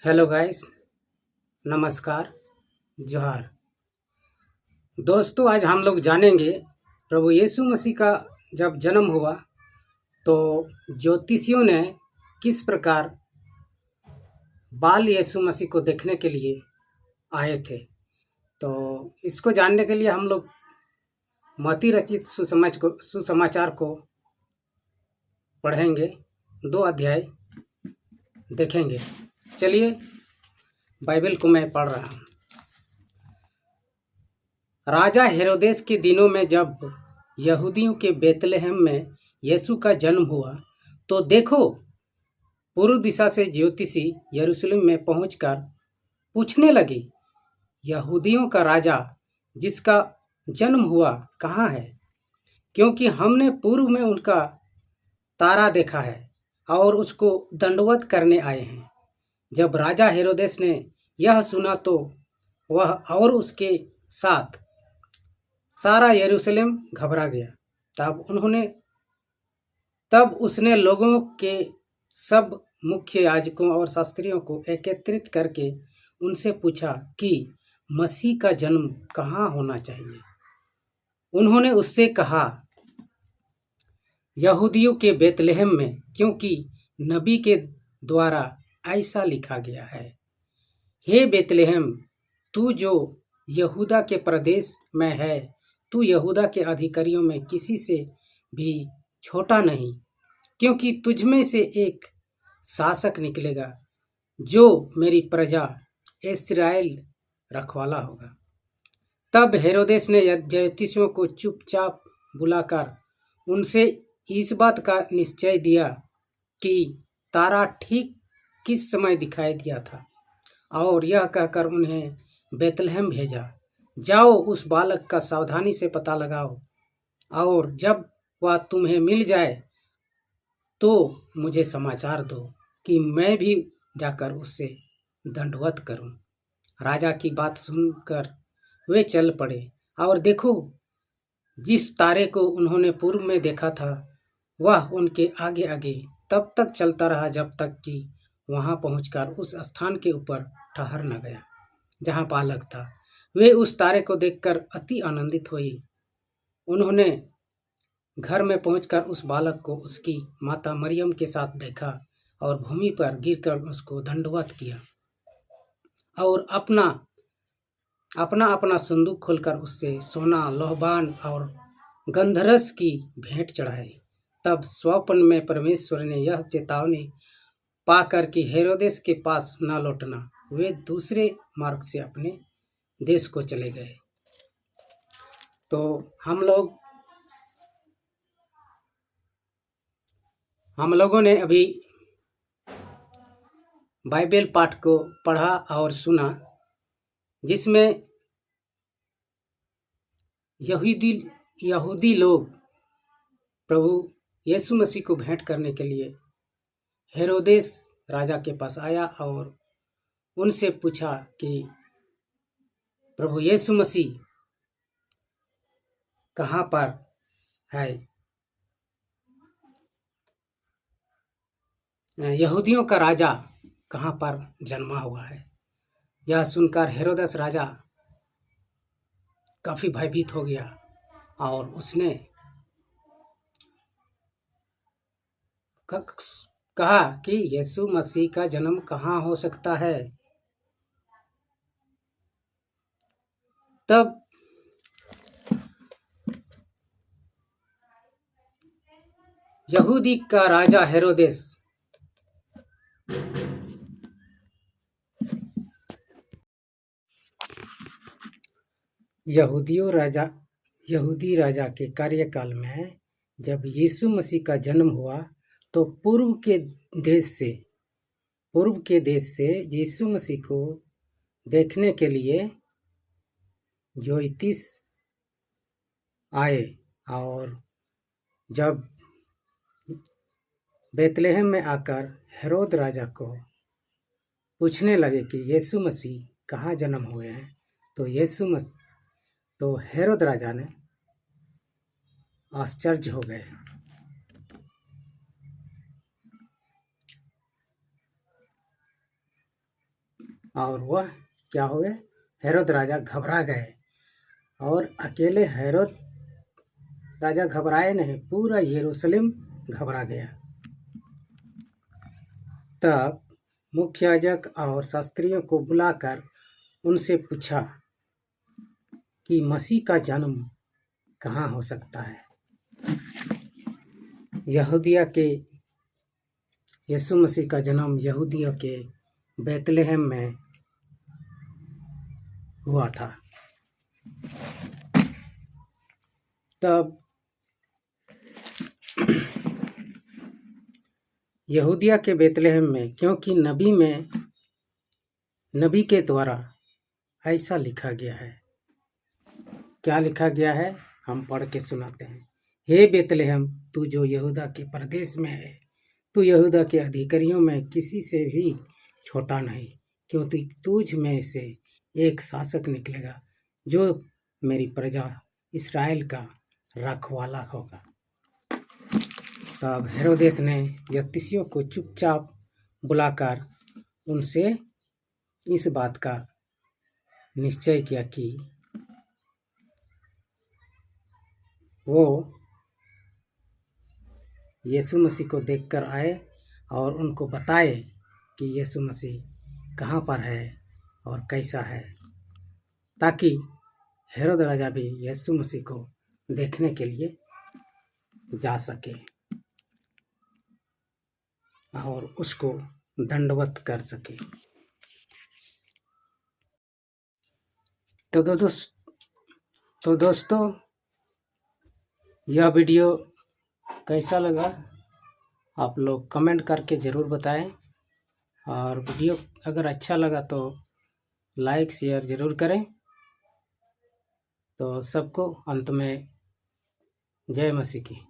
Hello guys. नमस्कार। जोहार। दोस्तों, आज हम लोग जानेंगे प्रभु यीशु मसीह का जब जन्म हुआ तो ज्योतिषियों ने किस प्रकार बाल यीशु मसीह को देखने के लिए आए थे। तो इसको जानने के लिए हम लोग मती रचित सुसमाचार को पढ़ेंगे, 2 अध्याय देखेंगे। चलिए, बाइबल को मैं पढ़ रहा हूँ। राजा हेरोदेस के दिनों में जब यहूदियों के बेतलेहम में यीशु का जन्म हुआ तो देखो, पूर्व दिशा से ज्योतिषी यरूशलेम में पहुंचकर पूछने लगे, यहूदियों का राजा जिसका जन्म हुआ कहाँ है? क्योंकि हमने पूर्व में उनका तारा देखा है और उसको दंडवत करने आए हैं। जब राजा हेरोदेस ने यह सुना तो वह और उसके साथ सारा यरूशलेम घबरा गया। तब उसने लोगों के सब मुख्य याजकों और शास्त्रियों को एकत्रित करके उनसे पूछा कि मसीह का जन्म कहाँ होना चाहिए। उन्होंने उससे कहा, यहूदियों के बेतलेहम में, क्योंकि नबी के द्वारा ऐसा लिखा गया है, हे बेतलेहम, तू जो यहूदा के प्रदेश में है, तू यहूदा के अधिकारियों में किसी से भी छोटा नहीं, क्योंकि तुझमें से एक शासक निकलेगा जो मेरी प्रजा इस्राएल रखवाला होगा। तब हेरोदेस ने ज्योतिषियों को चुपचाप बुलाकर उनसे इस बात का निश्चय दिया कि तारा ठीक किस समय दिखाई दिया था, और यह कहकर उन्हें बेतलहम भेजा, जाओ उस बालक का सावधानी से पता लगाओ, और जब वह तुम्हें मिल जाए तो मुझे समाचार दो कि मैं भी जाकर उससे दंडवत करूं। राजा की बात सुनकर वे चल पड़े, और देखो, जिस तारे को उन्होंने पूर्व में देखा था वह उनके आगे आगे तब तक चलता रहा जब तक कि वहां पहुंचकर उस स्थान के ऊपर ठहर न गया जहां बालक था। वे उस तारे को देखकर अति आनंदित हुई। उन्होंने घर में पहुंचकर उस बालक को उसकी माता मरियम के साथ देखा और भूमि पर गिरकर उसको दंडवत किया और अपना अपना संदूक खोलकर उससे सोना, लोहबान और गंधरस की भेंट चढ़ाई। तब स्वप्न में परमेश्वर ने यह चेतावनी पाकर कि हेरोदेस के पास न लौटना, वे दूसरे मार्ग से अपने देश को चले गए। तो हम लोगों ने अभी बाइबल पाठ को पढ़ा और सुना, जिसमें यहूदी लोग प्रभु यीशु मसीह को भेंट करने के लिए हेरोदेस राजा के पास आया और उनसे पूछा कि प्रभु यीशु मसीह कहाँ पर है, यहूदियों का राजा कहाँ पर जन्मा हुआ है। यह सुनकर हेरोदेस राजा काफी भयभीत हो गया और उसने कहा कि यीशु मसीह का जन्म कहाँ हो सकता है। तब यहूदी का राजा हेरोदेस यहूदी राजा के कार्यकाल में जब यीशु मसीह का जन्म हुआ तो पूर्व के देश से यीशु मसीह को देखने के लिए ज्योतिष आए, और जब बेतलेहम में आकर हेरोद राजा को पूछने लगे कि यीशु मसीह कहाँ जन्म हुए हैं, तो हेरोद राजा ने आश्चर्य हो गए। और वह क्या हुए, हेरोद राजा घबरा गए। और अकेले हेरोद राजा घबराए नहीं, पूरा यरूशलेम घबरा गया। तब मुख्य याजक और शास्त्रियों को बुलाकर उनसे पूछा कि मसीह का जन्म कहाँ हो सकता है। यहूदिया के यीशु मसीह का जन्म यहूदिया के बेतलेहम में हुआ था। तब यहूदिया के बेतलेहम में, क्योंकि नबी के द्वारा ऐसा लिखा गया है। क्या लिखा गया है, हम पढ़ के सुनाते हैं। हे बेतलेहम, तू जो यहूदा के प्रदेश में है, तू यहूदा के अधिकारियों में किसी से भी छोटा नहीं, क्योंकि तुझ में से एक शासक निकलेगा जो मेरी प्रजा इस्राएल का रखवाला होगा। तब हेरोदेस ने ज्योतिषियों को चुपचाप बुलाकर उनसे इस बात का निश्चय किया कि वो यीशु मसीह को देखकर आए और उनको बताए कि यीशु मसीह कहाँ पर है और कैसा है, ताकि हेरोद राजा भी यीशु मसीह को देखने के लिए जा सके और उसको दंडवत कर सके। तो दोस्तों यह वीडियो कैसा लगा आप लोग कमेंट करके ज़रूर बताएं, और वीडियो अगर अच्छा लगा तो लाइक शेयर ज़रूर करें। तो सबको अंत में जय मसीह की।